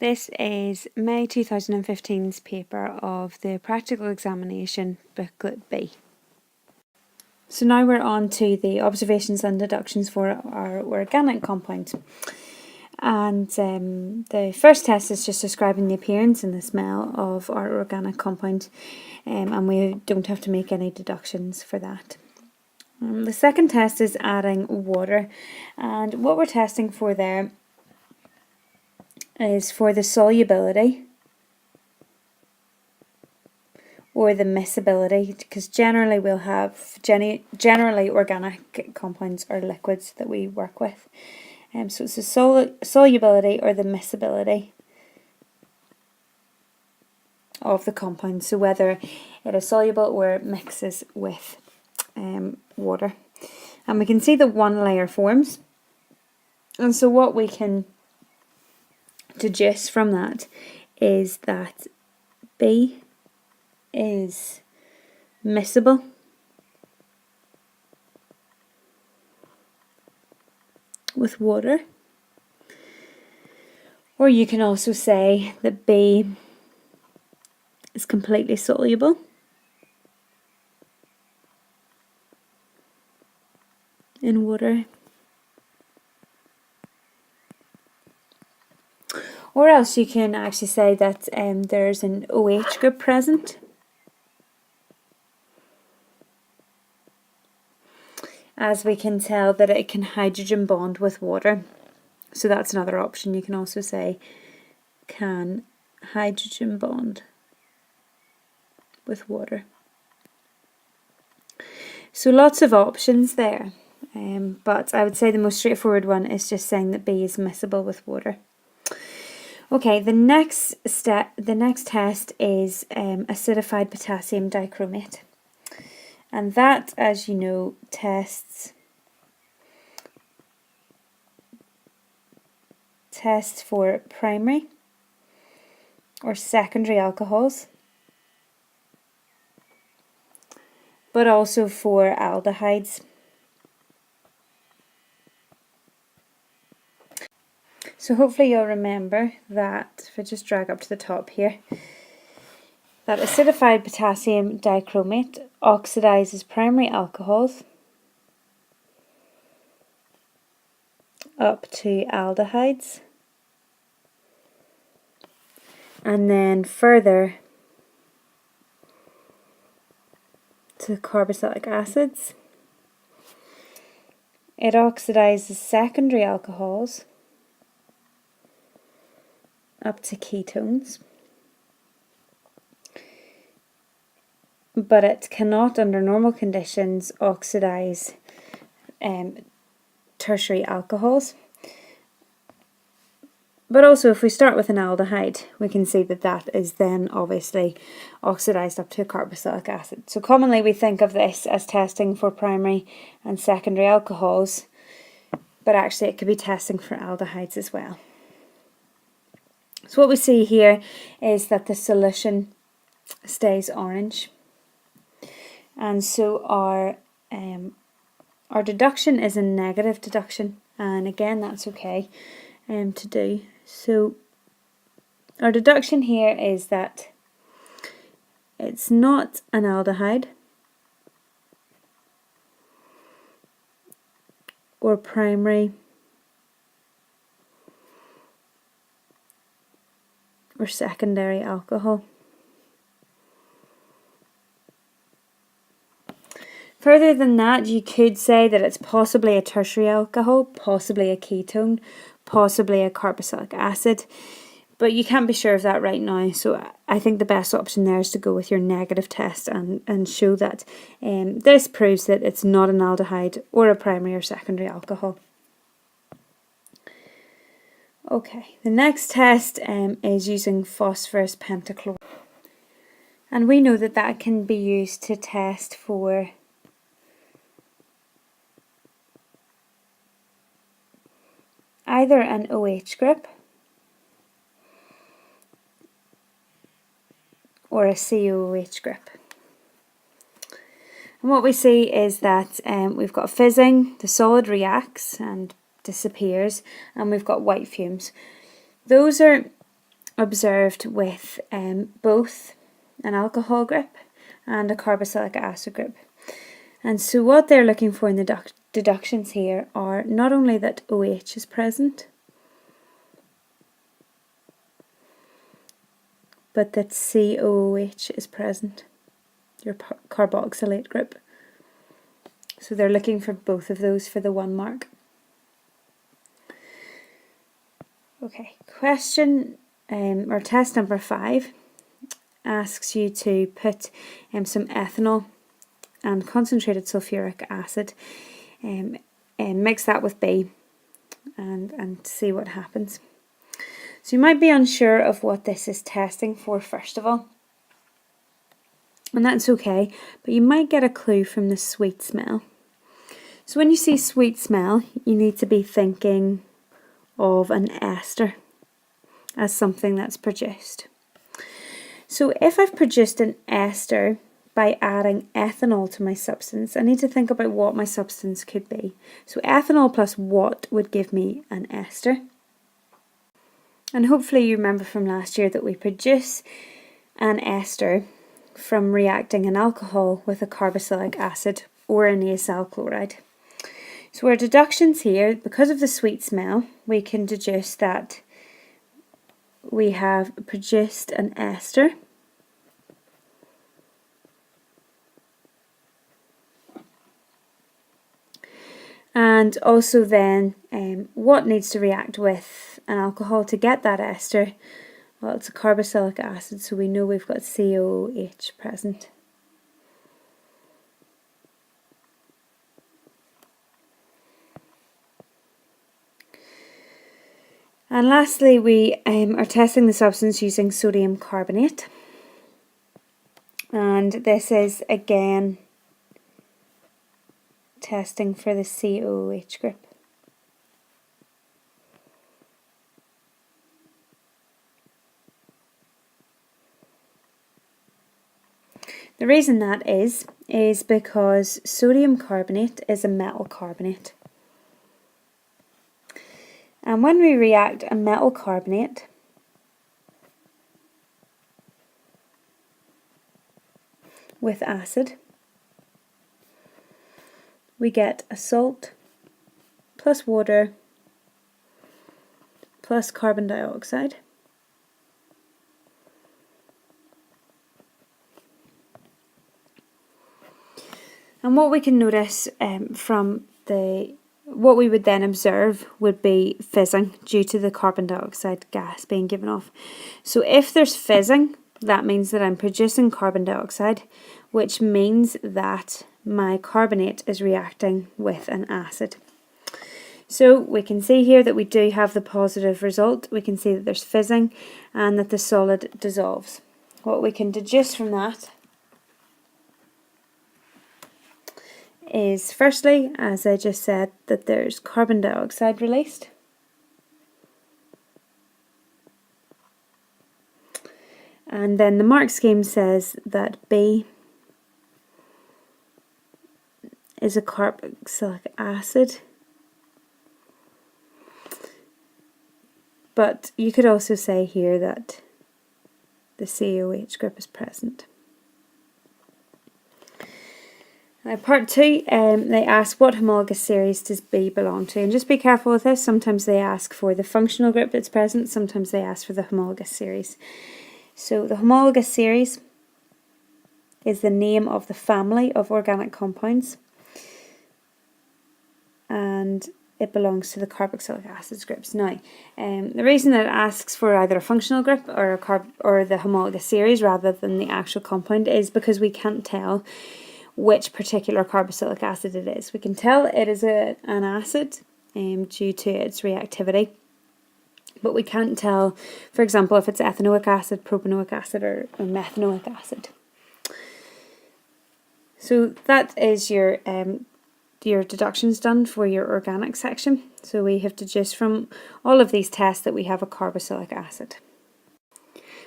This is May 2015's paper of the practical examination, Booklet B. So now we're on to the observations and deductions for our organic compound. And the first test is just describing the appearance and the smell of our organic compound, and we don't have to make any deductions for that. The second test is adding water, and what we're testing for there is for the solubility or the miscibility, because generally we'll have generally organic compounds or liquids that we work with. So it's the solubility or the miscibility of the compound, so whether it is soluble or mixes with water. And we can see that one layer forms, and so what we can deduce from that is that B is miscible with water, or you can also say that B is completely soluble in water. Or else you can actually say that there's an OH group present, as we can tell that it can hydrogen bond with water. So that's another option. You can also say can hydrogen bond with water. So lots of options there, but I would say the most straightforward one is just saying that B is miscible with water. Okay, the next test is acidified potassium dichromate, and that, as you know, tests for primary or secondary alcohols, but also for aldehydes. So hopefully you'll remember that, if I just drag up to the top here, that acidified potassium dichromate oxidizes primary alcohols up to aldehydes, and then further to carboxylic acids. It oxidizes secondary alcohols up to ketones, but it cannot, under normal conditions, oxidize tertiary alcohols. But also, if we start with an aldehyde, we can see that that is then obviously oxidized up to a carboxylic acid. So commonly we think of this as testing for primary and secondary alcohols, but actually it could be testing for aldehydes as well. So what we see here is that the solution stays orange, and so our deduction is a negative deduction, and again that's okay to do. So our deduction here is that it's not an aldehyde or primary or secondary alcohol. Further than that, you could say that it's possibly a tertiary alcohol, possibly a ketone, possibly a carboxylic acid, but you can't be sure of that right now. So I think the best option there is to go with your negative test and show that this proves that it's not an aldehyde or a primary or secondary alcohol. Okay, the next test is using phosphorus pentachloride, and we know that that can be used to test for either an OH group or a COOH group. And what we see is that we've got fizzing, the solid reacts and disappears, and we've got white fumes. Those are observed with both an alcohol group and a carboxylic acid group. And so what they're looking for in the deductions here are not only that OH is present, but that COOH is present, your carboxylate group. So they're looking for both of those for the 1 mark. Okay, question or test number 5 asks you to put some ethanol and concentrated sulfuric acid and mix that with B and see what happens. So you might be unsure of what this is testing for first of all, and that's okay, but you might get a clue from the sweet smell. So when you see sweet smell, you need to be thinking of an ester as something that's produced. So if I've produced an ester by adding ethanol to my substance, I need to think about what my substance could be. So ethanol plus what would give me an ester? And hopefully you remember from last year that we produce an ester from reacting an alcohol with a carboxylic acid or an acyl chloride. So our deductions here, because of the sweet smell, we can deduce that we have produced an ester and also then what needs to react with an alcohol to get that ester. Well, it's a carboxylic acid, so we know we've got COOH present. And lastly, we are testing the substance using sodium carbonate. And this is again testing for the COOH group. The reason that is because sodium carbonate is a metal carbonate. And when we react a metal carbonate with acid, we get a salt plus water plus carbon dioxide. And what we can notice from what we would then observe would be fizzing due to the carbon dioxide gas being given off. So if there's fizzing, that means that I'm producing carbon dioxide, which means that my carbonate is reacting with an acid. So we can see here that we do have the positive result. We can see that there's fizzing and that the solid dissolves. What we can deduce from that is firstly, as I just said, that there's carbon dioxide released. And then the mark scheme says that B is a carboxylic acid. But you could also say here that the COH group is present. Now, part 2, they ask what homologous series does B belong to, and just be careful with this. Sometimes they ask for the functional group that's present, sometimes they ask for the homologous series. So the homologous series is the name of the family of organic compounds, and it belongs to the carboxylic acids groups. Now, the reason that it asks for either a functional group or the homologous series rather than the actual compound is because we can't tell which particular carboxylic acid it is. We can tell it is an acid due to its reactivity, but we can't tell, for example, if it's ethanoic acid, propanoic acid, or methanoic acid. So that is your deductions done for your organic section. So we have deduced from all of these tests that we have a carboxylic acid.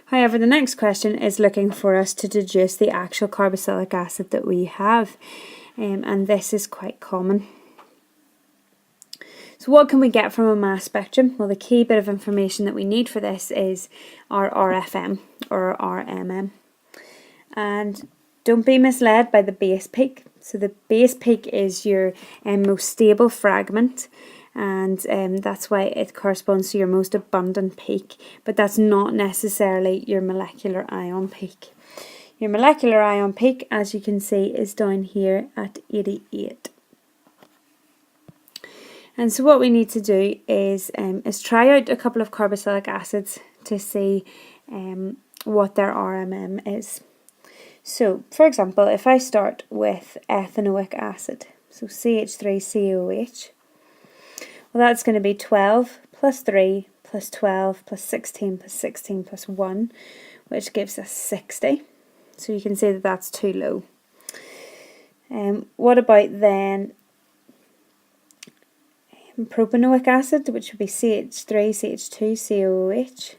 However, the next question is looking for us to deduce the actual carboxylic acid that we have, and this is quite common. So what can we get from a mass spectrum? Well, the key bit of information that we need for this is our RFM or RMM. And don't be misled by the base peak. So the base peak is your most stable fragment, and that's why it corresponds to your most abundant peak, but that's not necessarily your molecular ion peak. Your molecular ion peak, as you can see, is down here at 88. And so what we need to do is try out a couple of carboxylic acids to see what their RMM is. So, for example, if I start with ethanoic acid, so CH3COH, well, that's going to be 12 plus 3 plus 12 plus 16 plus 16 plus 1, which gives us 60. So you can see that that's too low. What about then propanoic acid, which would be CH3CH2COOH?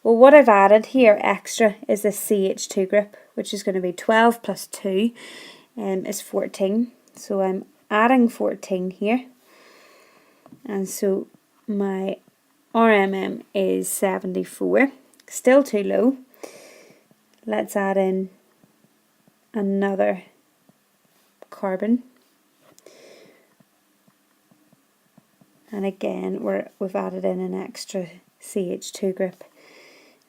Well, what I've added here extra is this CH2 group, which is going to be 12 plus 2 is 14. So I'm adding 14 here. And so my RMM is 74. Still too low. Let's add in another carbon. And again, we've added in an extra CH2 group.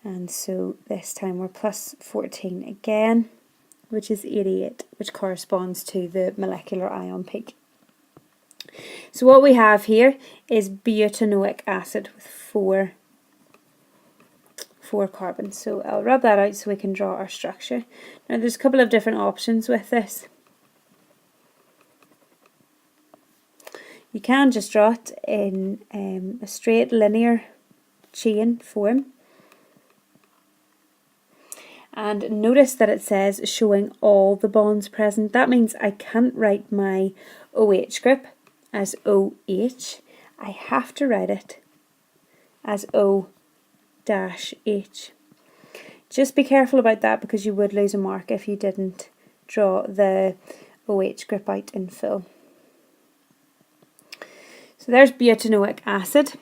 And so this time we're plus 14 again, which is 88, which corresponds to the molecular ion peak. So what we have here is butanoic acid with four carbons. So I'll rub that out so we can draw our structure. Now there's a couple of different options with this. You can just draw it in a straight linear chain form. And notice that it says showing all the bonds present. That means I can't write my OH group as OH. I have to write it as O-H. Just be careful about that because you would lose a mark if you didn't draw the OH group out in full. So there's butanoic acid.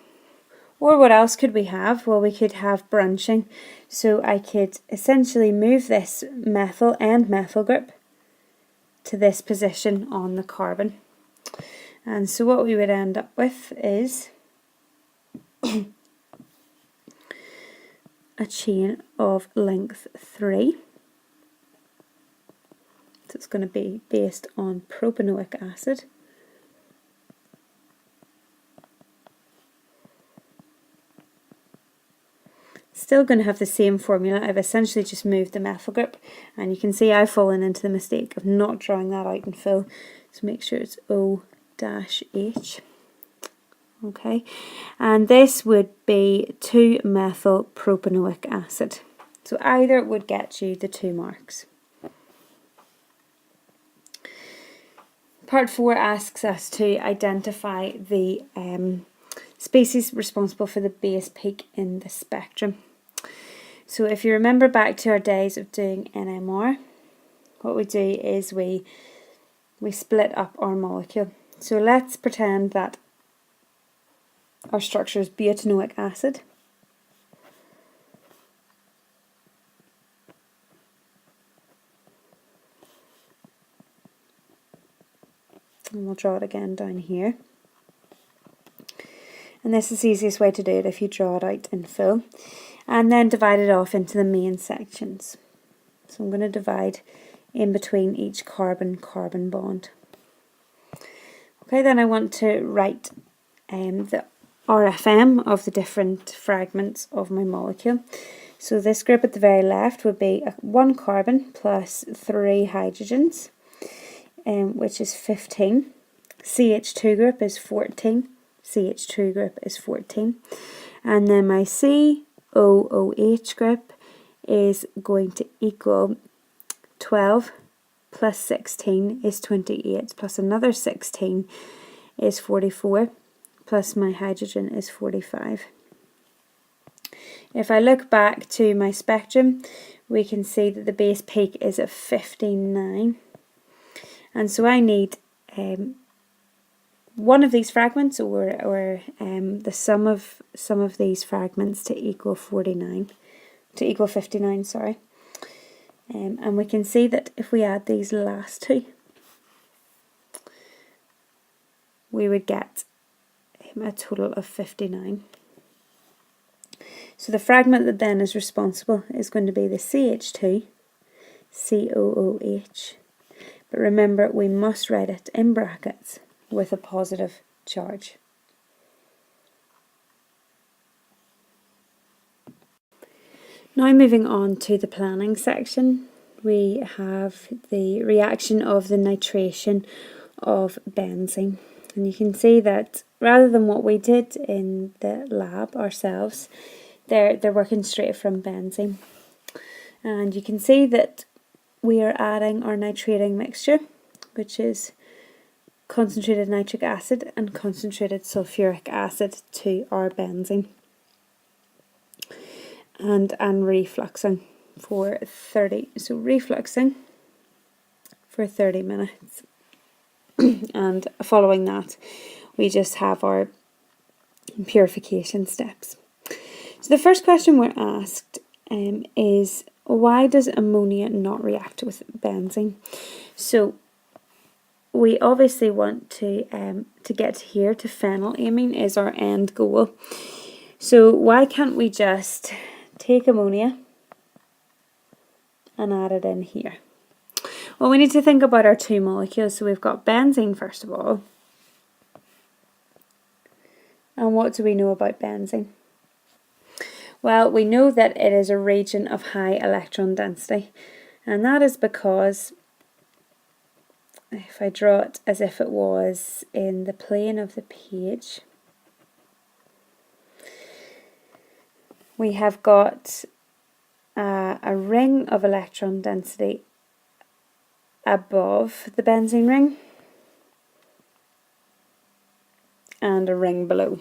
Or what else could we have? Well, we could have branching. So I could essentially move this methyl and methyl group to this position on the carbon. And so what we would end up with is a chain of length 3. So it's going to be based on propanoic acid. Still going to have the same formula. I've essentially just moved the methyl group, and you can see I've fallen into the mistake of not drawing that out in full. So make sure it's O-H. Okay, and this would be 2-methyl propanoic acid. So either would get you the 2 marks. Part 4 asks us to identify the species responsible for the base peak in the spectrum. So if you remember back to our days of doing NMR, what we do is we split up our molecule. So let's pretend that our structure is butanoic acid. And we'll draw it again down here. And this is the easiest way to do it if you draw it out in full. And then divide it off into the main sections. So I'm going to divide in between each carbon-carbon bond. Okay, then I want to write the RFM of the different fragments of my molecule. So this group at the very left would be 1 carbon plus 3 hydrogens, which is 15. CH2 group is 14. CH2 group is 14. And then my COOH group is going to equal 12 plus 16 is 28, plus another 16 is 44, plus my hydrogen is 45. If I look back to my spectrum, we can see that the base peak is at 59. And so I need one of these fragments, or the sum of some of these fragments to equal 59, sorry. And we can see that if we add these last two, we would get a total of 59. So the fragment that then is responsible is going to be the CH2, COOH. But remember, we must write it in brackets with a positive charge. Now moving on to the planning section, we have the reaction of the nitration of benzene. And you can see that rather than what we did in the lab ourselves, they're working straight from benzene. And you can see that we are adding our nitrating mixture, which is concentrated nitric acid and concentrated sulfuric acid, to our benzene. And refluxing for 30, so refluxing for 30 minutes. And following that, we just have our purification steps. So the first question we're asked is, why does ammonia not react with benzene? So we obviously want to get here to phenylamine is our end goal. So why can't we just take ammonia and add it in here? Well, we need to think about our two molecules. So we've got benzene first of all. And what do we know about benzene? Well, we know that it is a region of high electron density. And that is because, if I draw it as if it was in the plane of the page, we have got a ring of electron density above the benzene ring and a ring below.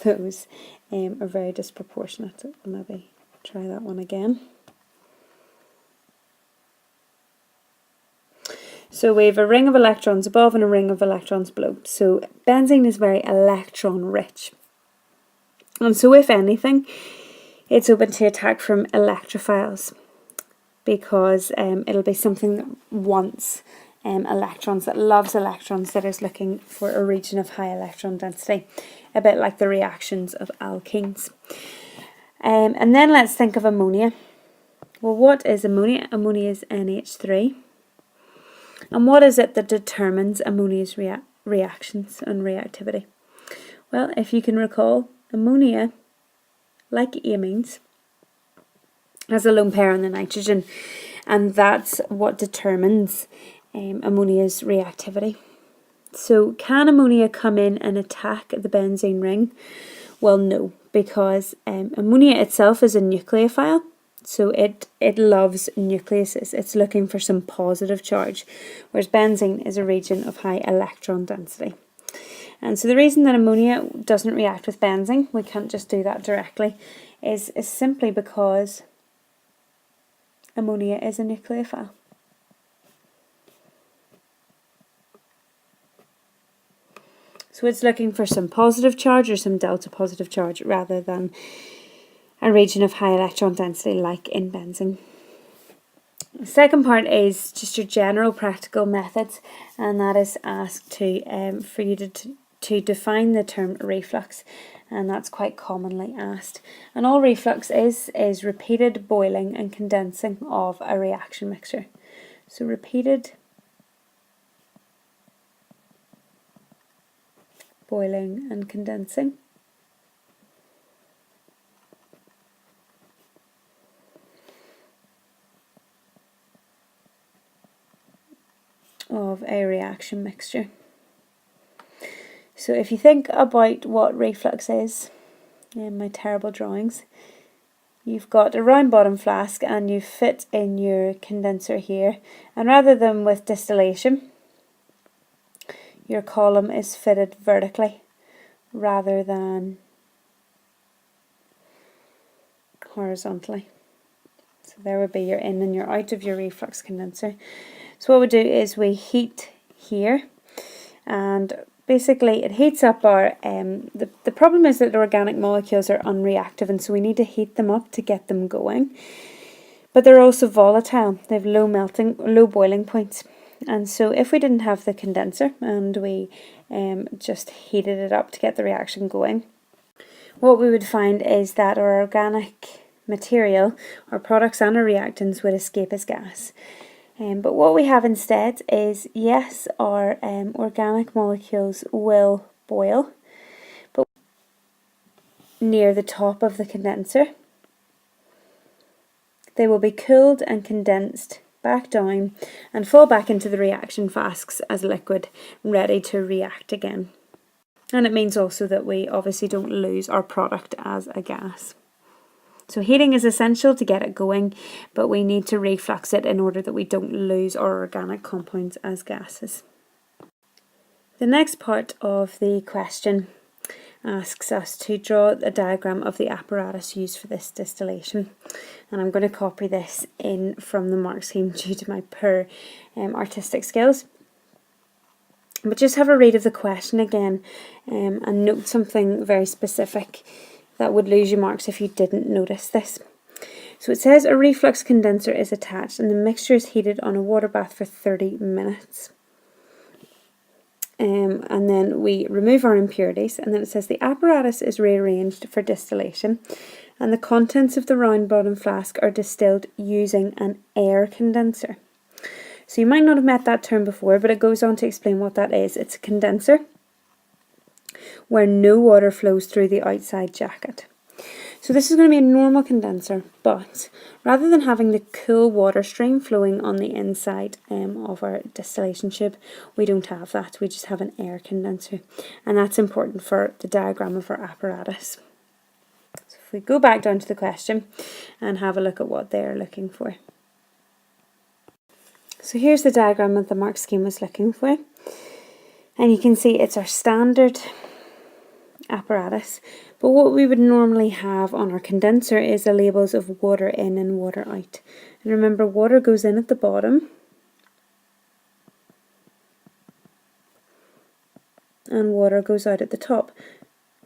Those are very disproportionate. I'll maybe try that one again. So we have a ring of electrons above and a ring of electrons below. So benzene is very electron rich. And so if anything, it's open to attack from electrophiles, because it'll be something that wants electrons, that loves electrons, that is looking for a region of high electron density, a bit like the reactions of alkenes. And then let's think of ammonia. Well, what is ammonia? Ammonia is NH3. And what is it that determines ammonia's reactions and reactivity? Well, if you can recall, ammonia, like amines, has a lone pair on the nitrogen, and that's what determines ammonia's reactivity. So can ammonia come in and attack the benzene ring? Well, no, because ammonia itself is a nucleophile, so it loves nucleuses. It's looking for some positive charge, whereas benzene is a region of high electron density. And so the reason that ammonia doesn't react with benzene, we can't just do that directly, is simply because ammonia is a nucleophile. So it's looking for some positive charge or some delta positive charge rather than a region of high electron density like in benzene. The second part is just your general practical methods, and that is asked to for you to define the term reflux, and that's quite commonly asked. And all reflux is repeated boiling and condensing of a reaction mixture. So repeated boiling and condensing of a reaction mixture. So if you think about what reflux is, in my terrible drawings, you've got a round bottom flask and you fit in your condenser here, and rather than with distillation, your column is fitted vertically rather than horizontally. So there would be your in and your out of your reflux condenser. So what we do is we heat here, and basically it heats up our, the problem is that the organic molecules are unreactive, and so we need to heat them up to get them going. But they're also volatile, they have low boiling points. And so if we didn't have the condenser and we just heated it up to get the reaction going, what we would find is that our organic material, our products and our reactants would escape as gas. But what we have instead is, yes, our organic molecules will boil, but near the top of the condenser. They will be cooled and condensed back down and fall back into the reaction flasks as liquid, ready to react again. And it means also that we obviously don't lose our product as a gas. So heating is essential to get it going, but we need to reflux it in order that we don't lose our organic compounds as gases. The next part of the question asks us to draw a diagram of the apparatus used for this distillation. And I'm going to copy this in from the mark scheme due to my poor artistic skills. But just have a read of the question again and note something very specific that would lose you marks if you didn't notice this. So it says a reflux condenser is attached and the mixture is heated on a water bath for 30 minutes. And then we remove our impurities, and then it says the apparatus is rearranged for distillation and the contents of the round bottom flask are distilled using an air condenser. So you might not have met that term before, but it goes on to explain what that is. It's a condenser where no water flows through the outside jacket. So this is going to be a normal condenser, but rather than having the cool water stream flowing on the inside of our distillation tube, we don't have that. We just have an air condenser, and that's important for the diagram of our apparatus. So if we go back down to the question and have a look at what they're looking for. So here's the diagram that the mark scheme was looking for, and you can see it's our standard apparatus, but what we would normally have on our condenser is the labels of water in and water out. And remember, water goes in at the bottom and water goes out at the top.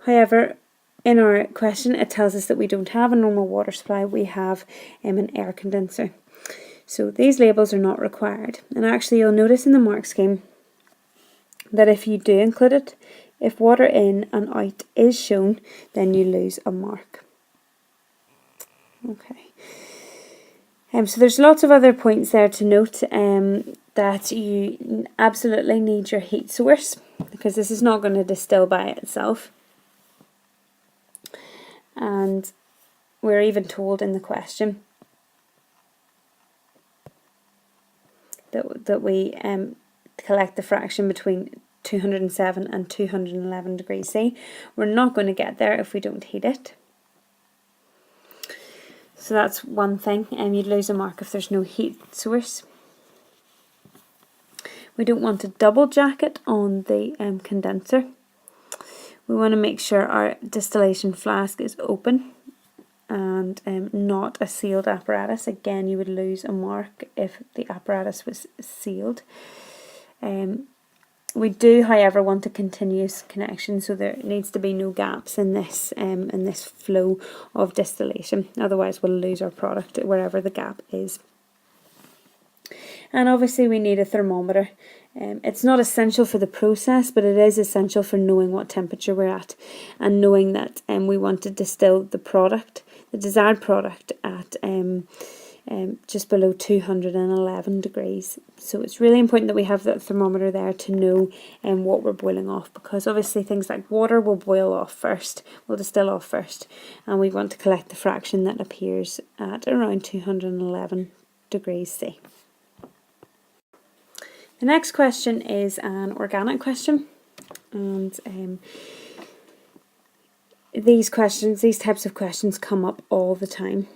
However, in our question it tells us that we don't have a normal water supply, we have an air condenser. So these labels are not required, and actually you'll notice in the mark scheme that if you do include it, if water in and out is shown, then you lose a mark. Okay. So there's lots of other points there to note, that you absolutely need your heat source, because this is not going to distill by itself. And we're even told in the question that we collect the fraction between 207 and 211 degrees C. We're not going to get there if we don't heat it. So that's one thing, and you'd lose a mark if there's no heat source. We don't want a double jacket on the condenser. We want to make sure our distillation flask is open and not a sealed apparatus. Again, you would lose a mark if the apparatus was sealed. We do, however, want a continuous connection, so there needs to be no gaps in this flow of distillation. Otherwise, we'll lose our product wherever the gap is. And obviously, we need a thermometer. It's not essential for the process, but it is essential for knowing what temperature we're at and knowing that we want to distill the product, the desired product, at just below 211 degrees. So it's really important that we have that thermometer there to know what we're boiling off, because obviously things like water will boil off first, will distill off first, and we want to collect the fraction that appears at around 211 degrees C. The next question is an organic question, and these types of questions come up all the time.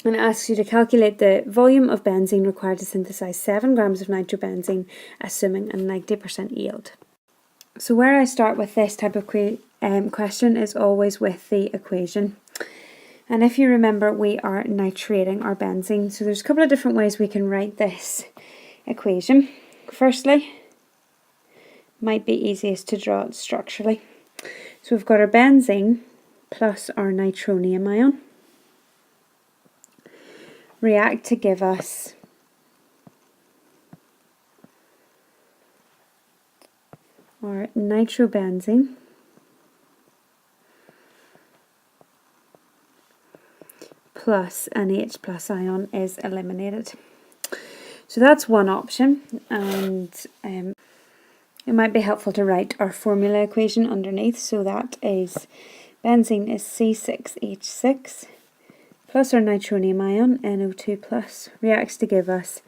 And it asks you to calculate the volume of benzene required to synthesize 7 grams of nitrobenzene, assuming a 90% yield. So where I start with this type of question is always with the equation. And if you remember, we are nitrating our benzene. So there's a couple of different ways we can write this equation. Firstly, might be easiest to draw it structurally. So we've got our benzene plus our nitronium ion react to give us our nitrobenzene plus an H plus ion is eliminated. So that's one option, and it might be helpful to write our formula equation underneath. So that is benzene is C6H6 plus our nitronium ion, NO2 plus, reacts to give us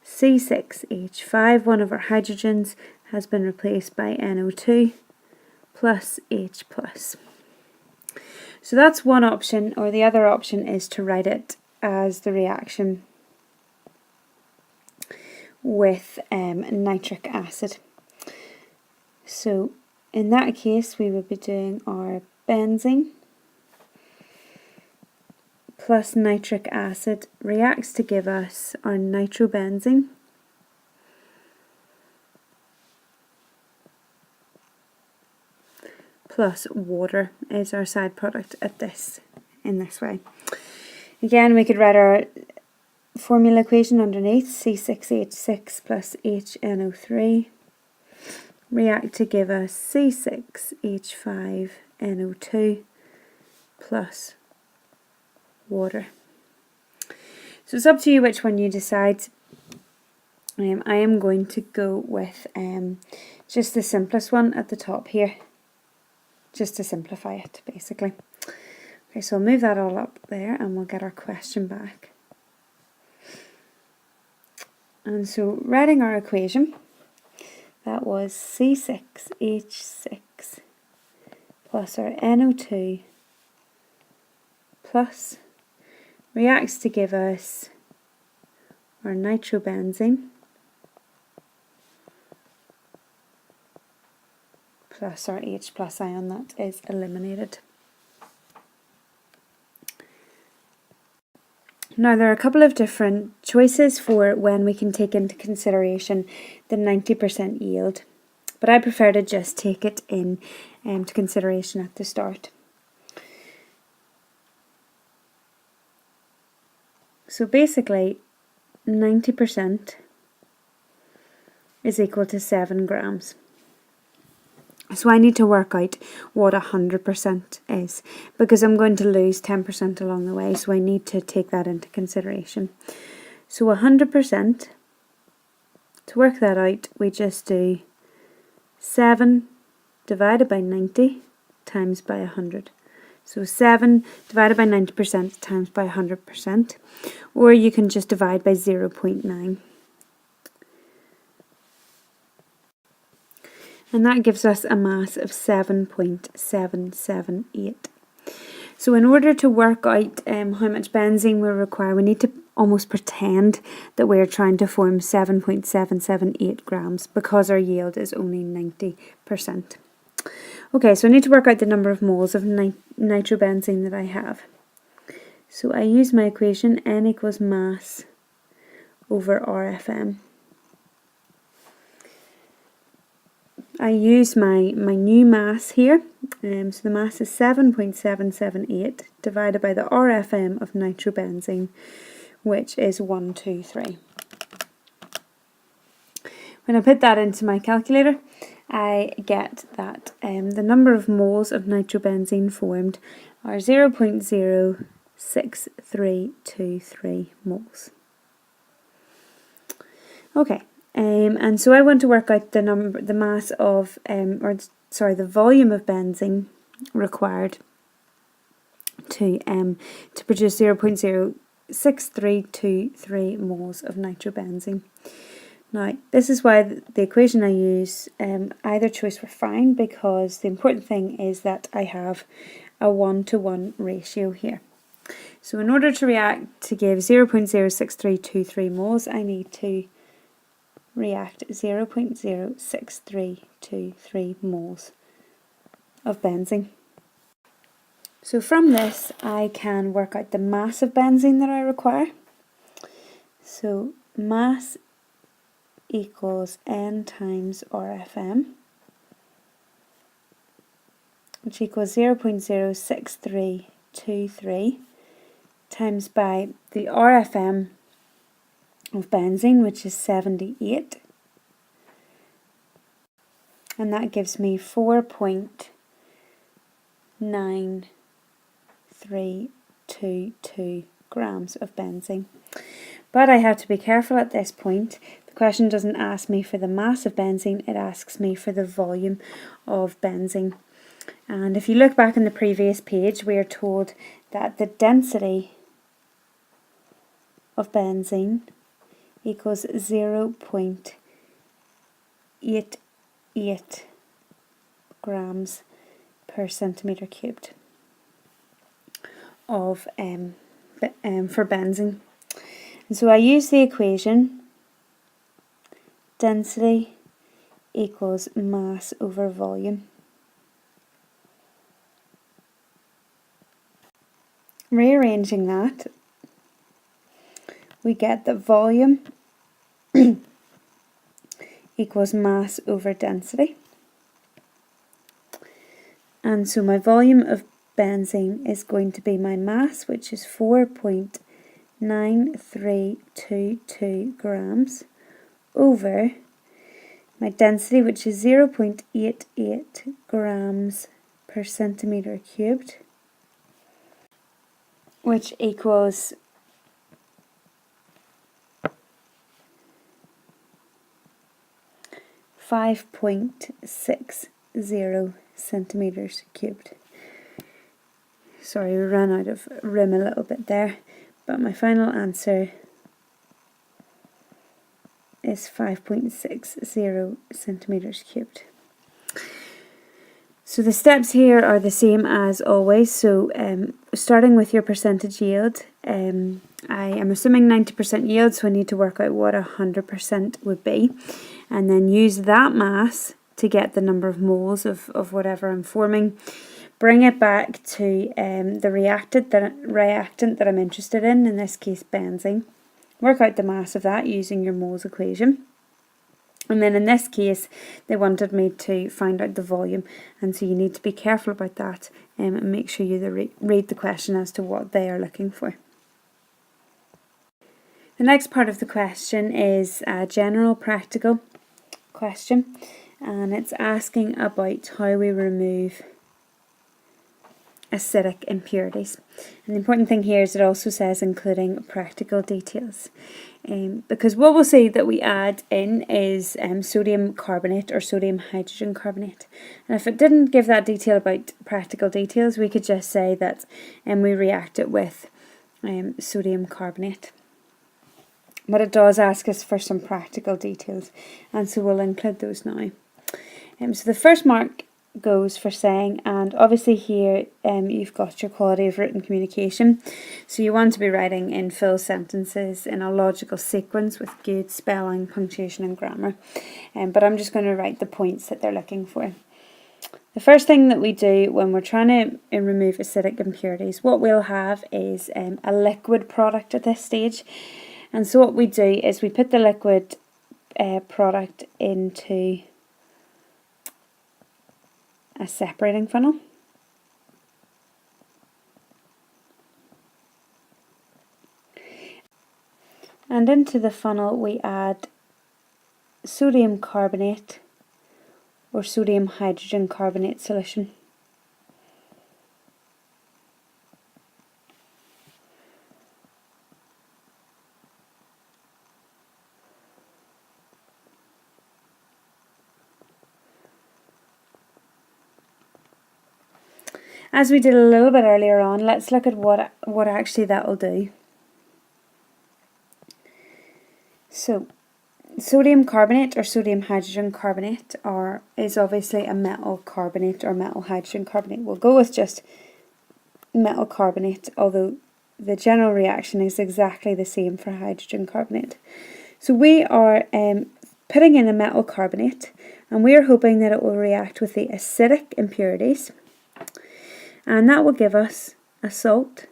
C6H5. One of our hydrogens has been replaced by NO2 plus H plus. So that's one option, or the other option is to write it as the reaction with nitric acid. So in that case we would be doing our benzene plus nitric acid reacts to give us our nitrobenzene plus water is our side product in this way. Again, we could write our formula equation underneath, C6H6 plus HNO3 react to give us C6H5NO2 plus water. So it's up to you which one you decide. I am going to go with just the simplest one at the top here, just to simplify it basically. Okay, so I'll move that all up there and we'll get our question back. And so writing our equation, that was C6H6 plus our NO2 plus reacts to give us our nitrobenzene plus our H plus ion that is eliminated. Now there are a couple of different choices for when we can take into consideration the 90% yield, but I prefer to just take it in to consideration at the start. So basically 90% is equal to 7 grams. So I need to work out what 100% is, because I'm going to lose 10% along the way, so I need to take that into consideration. So 100%, to work that out, we just do 7 divided by 90 times by 100. So 7 divided by 90% times by 100%, or you can just divide by 0.9. And that gives us a mass of 7.778. So in order to work out how much benzene we require, we need to almost pretend that we're trying to form 7.778 grams, because our yield is only 90%. Okay, so I need to work out the number of moles of nitrobenzene that I have. So I use my equation, N equals mass over RFM. I use my new mass here, so the mass is 7.778 divided by the RFM of nitrobenzene, which is 123. When I put that into my calculator, I get that the number of moles of nitrobenzene formed are 0.06323 moles. Okay. And so I want to work out the mass of, the volume of benzene required to produce 0.06323 moles of nitrobenzene. Now, this is why the equation I use, either choice were fine, because the important thing is that I have a 1-to-1 ratio here. So in order to react to give 0.06323 moles, I need to react 0.06323 moles of benzene. So from this I can work out the mass of benzene that I require. So mass equals N times RFM. which equals 0.06323 times by the RFM of benzene, which is 78, and that gives me 4.9322 grams of benzene. But I have to be careful at this point. The question doesn't ask me for the mass of benzene, it asks me for the volume of benzene. And if you look back on the previous page, we are told that the density of benzene equals 0.88 grams per centimetre cubed of for benzene. And so I use the equation density equals mass over volume. Rearranging that, we get that volume equals mass over density. And so my volume of benzene is going to be my mass, which is 4.9322 grams, over my density, which is 0.88 grams per centimetre cubed, which equals 5.60 centimetres cubed. Sorry, we ran out of room a little bit there, but my final answer is 5.60 centimetres cubed. So the steps here are the same as always. So starting with your percentage yield, I am assuming 90% yield, so I need to work out what 100% would be, and then use that mass to get the number of moles of whatever I'm forming. Bring it back to the reactant that I'm interested in this case benzene. Work out the mass of that using your moles equation. And then in this case, they wanted me to find out the volume, and so you need to be careful about that and make sure you read the question as to what they are looking for. The next part of the question is a general practical question, and it's asking about how we remove acidic impurities. And the important thing here is it also says including practical details. Because what we'll see that we add in is sodium carbonate or sodium hydrogen carbonate. And if it didn't give that detail about practical details, we could just say that we react it with sodium carbonate. But it does ask us for some practical details, and so we'll include those now. So the first mark goes for saying, and obviously here you've got your quality of written communication, so you want to be writing in full sentences in a logical sequence with good spelling, punctuation and grammar, but I'm just going to write the points that they're looking for. The first thing that we do when we're trying to remove acidic impurities, what we'll have is a liquid product at this stage, and so what we do is we put the liquid product into a separating funnel, and into the funnel we add sodium carbonate or sodium hydrogen carbonate solution. As we did a little bit earlier on, let's look at what actually that will do. So, sodium carbonate or sodium hydrogen carbonate is obviously a metal carbonate or metal hydrogen carbonate. We'll go with just metal carbonate, although the general reaction is exactly the same for hydrogen carbonate. So we are putting in a metal carbonate, and we are hoping that it will react with the acidic impurities. And that will give us a salt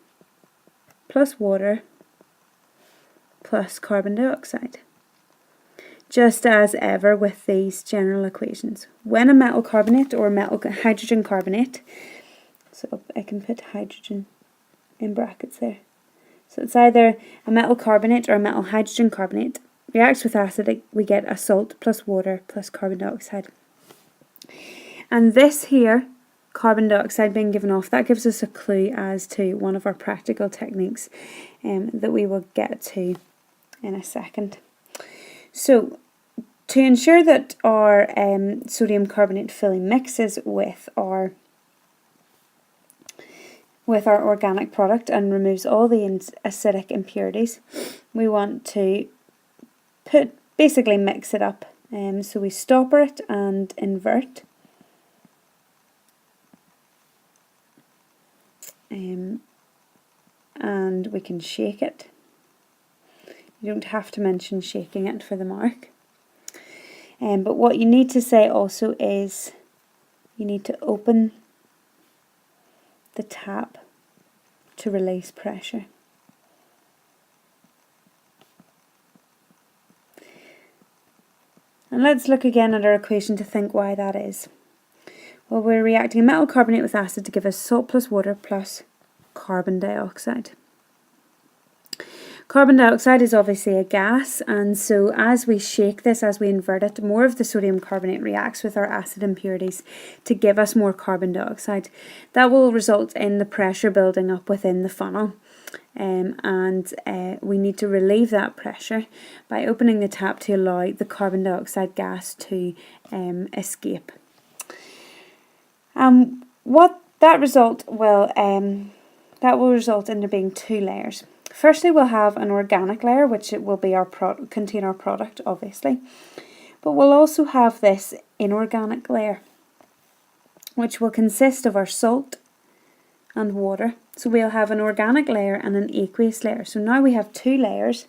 plus water plus carbon dioxide. just as ever with these general equations. When a metal carbonate or metal hydrogen carbonate, so I can put hydrogen in brackets there. So it's either a metal carbonate or a metal hydrogen carbonate reacts with acid, we get a salt plus water plus carbon dioxide. And this here, carbon dioxide being given off, that gives us a clue as to one of our practical techniques that we will get to in a second. So, to ensure that our sodium carbonate fully mixes with our organic product and removes all the acidic impurities, we want to basically mix it up. So we stopper it and invert. And we can shake it. You don't have to mention shaking it for the mark. But what you need to say also is you need to open the tap to release pressure. And let's look again at our equation to think why that is. Well, we're reacting a metal carbonate with acid to give us salt plus water plus carbon dioxide. Carbon dioxide is obviously a gas, and so as we shake this, as we invert it, more of the sodium carbonate reacts with our acid impurities to give us more carbon dioxide. That will result in the pressure building up within the funnel, and we need to relieve that pressure by opening the tap to allow the carbon dioxide gas to escape. What that result will result in there being two layers. Firstly, we'll have an organic layer, which it will be contain our product, obviously, but we'll also have this inorganic layer, which will consist of our salt and water. So we'll have an organic layer and an aqueous layer. So now we have two layers,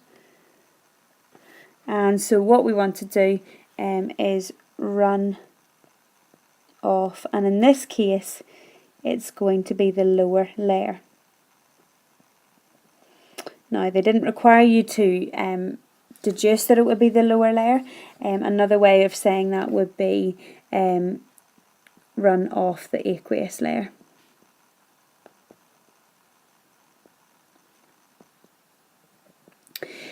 and so what we want to do is run off, and in this case it's going to be the lower layer. Now, they didn't require you to deduce that it would be the lower layer. Another way of saying that would be run off the aqueous layer.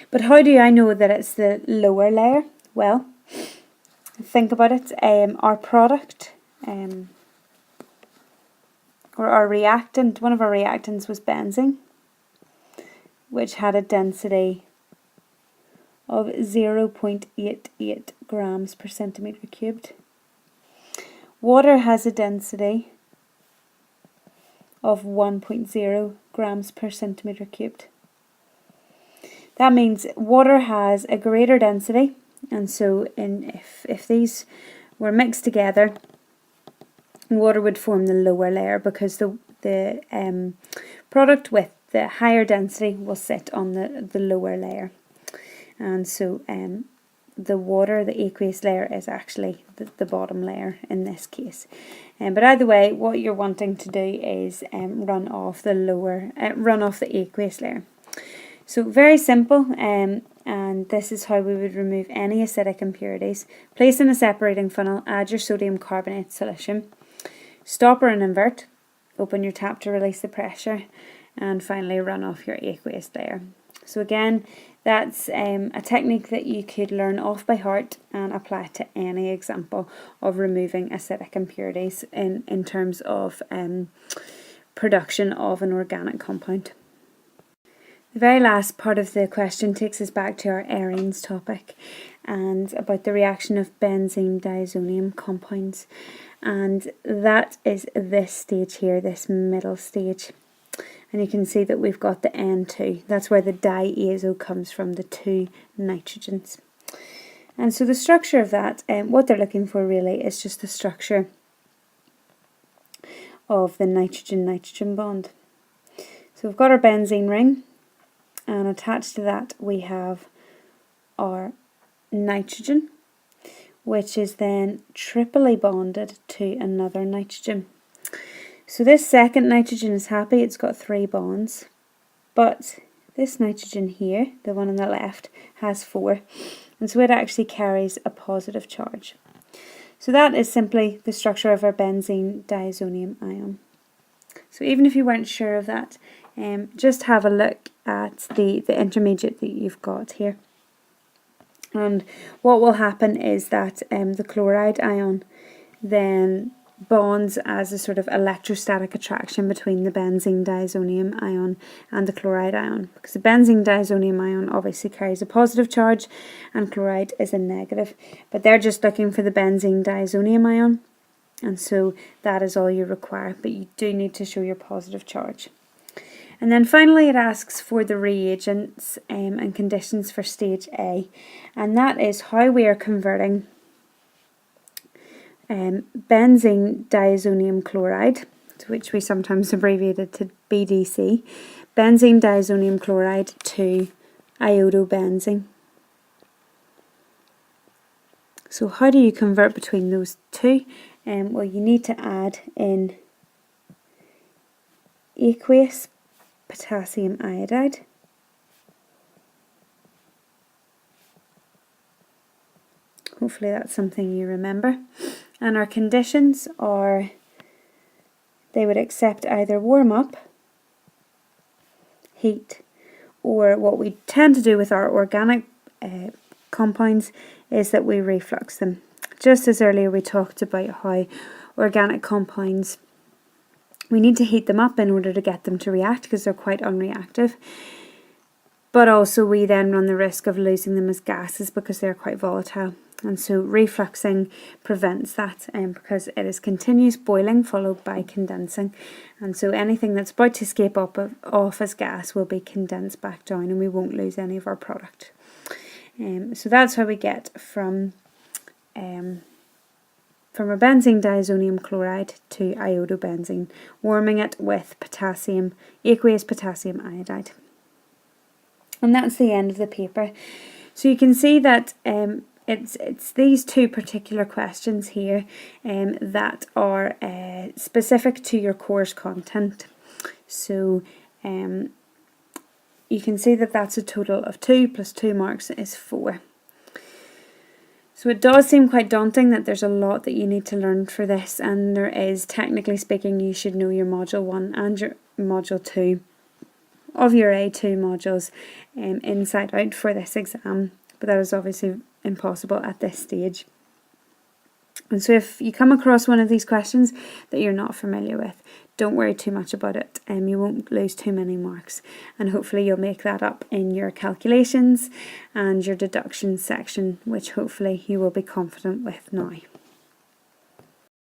But how do I know that it's the lower layer? Well, think about it. Our product, or our reactant, one of our reactants was benzene, which had a density of 0.88 grams per centimetre cubed. Water has a density of 1.0 grams per centimetre cubed. That means water has a greater density, and so if these were mixed together, water would form the lower layer, because the product with the higher density will sit on the lower layer. And so the water, the aqueous layer, is actually the bottom layer in this case. But either way, what you're wanting to do is run off the aqueous layer. So very simple, and this is how we would remove any acidic impurities. Place in a separating funnel, add your sodium carbonate solution, stopper and invert, open your tap to release the pressure, and finally run off your aqueous layer. So again, that's a technique that you could learn off by heart and apply to any example of removing acidic impurities in terms of production of an organic compound. The very last part of the question takes us back to our arenes topic and about the reaction of benzene diazonium compounds, and that is this stage here, this middle stage. And you can see that we've got the N2. That's where the diazo comes from, the two nitrogens. And so the structure of that, what they're looking for really is just the structure of the nitrogen-nitrogen bond. So we've got our benzene ring, and attached to that we have our nitrogen, which is then triply bonded to another nitrogen. So this second nitrogen is happy, it's got 3 bonds, but this nitrogen here, the one on the left, has 4, and so it actually carries a positive charge. So that is simply the structure of our benzene diazonium ion. So even if you weren't sure of that, just have a look at the intermediate that you've got here. And what will happen is that the chloride ion then bonds as a sort of electrostatic attraction between the benzene diazonium ion and the chloride ion, because the benzene diazonium ion obviously carries a positive charge and chloride is a negative, but they're just looking for the benzene diazonium ion, and so that is all you require, but you do need to show your positive charge. And then finally it asks for the reagents and conditions for stage A, and that is how we are converting benzene diazonium chloride, which we sometimes abbreviated to BDC, benzene diazonium chloride to iodobenzene. So how do you convert between those two? Well, you need to add in aqueous potassium iodide, hopefully that's something you remember, and our conditions are they would accept either warm up, heat, or what we tend to do with our organic compounds is that we reflux them. Just as earlier we talked about how organic compounds, we need to heat them up in order to get them to react because they're quite unreactive. But also we then run the risk of losing them as gases because they're quite volatile. And so refluxing prevents that because it is continuous boiling followed by condensing. And so anything that's about to escape off as gas will be condensed back down and we won't lose any of our product. So that's how we get from a benzene diazonium chloride to iodobenzene, warming it with aqueous potassium iodide. And that's the end of the paper. So you can see that it's these two particular questions here that are specific to your course content. So you can see that that's a total of 2 plus 2 marks is 4. So it does seem quite daunting that there's a lot that you need to learn for this, and there is, technically speaking, you should know your Module 1 and your Module 2 of your A2 modules inside out for this exam, but that is obviously impossible at this stage. And so if you come across one of these questions that you're not familiar with, don't worry too much about it, you won't lose too many marks, and hopefully you'll make that up in your calculations and your deduction section, which hopefully you will be confident with now.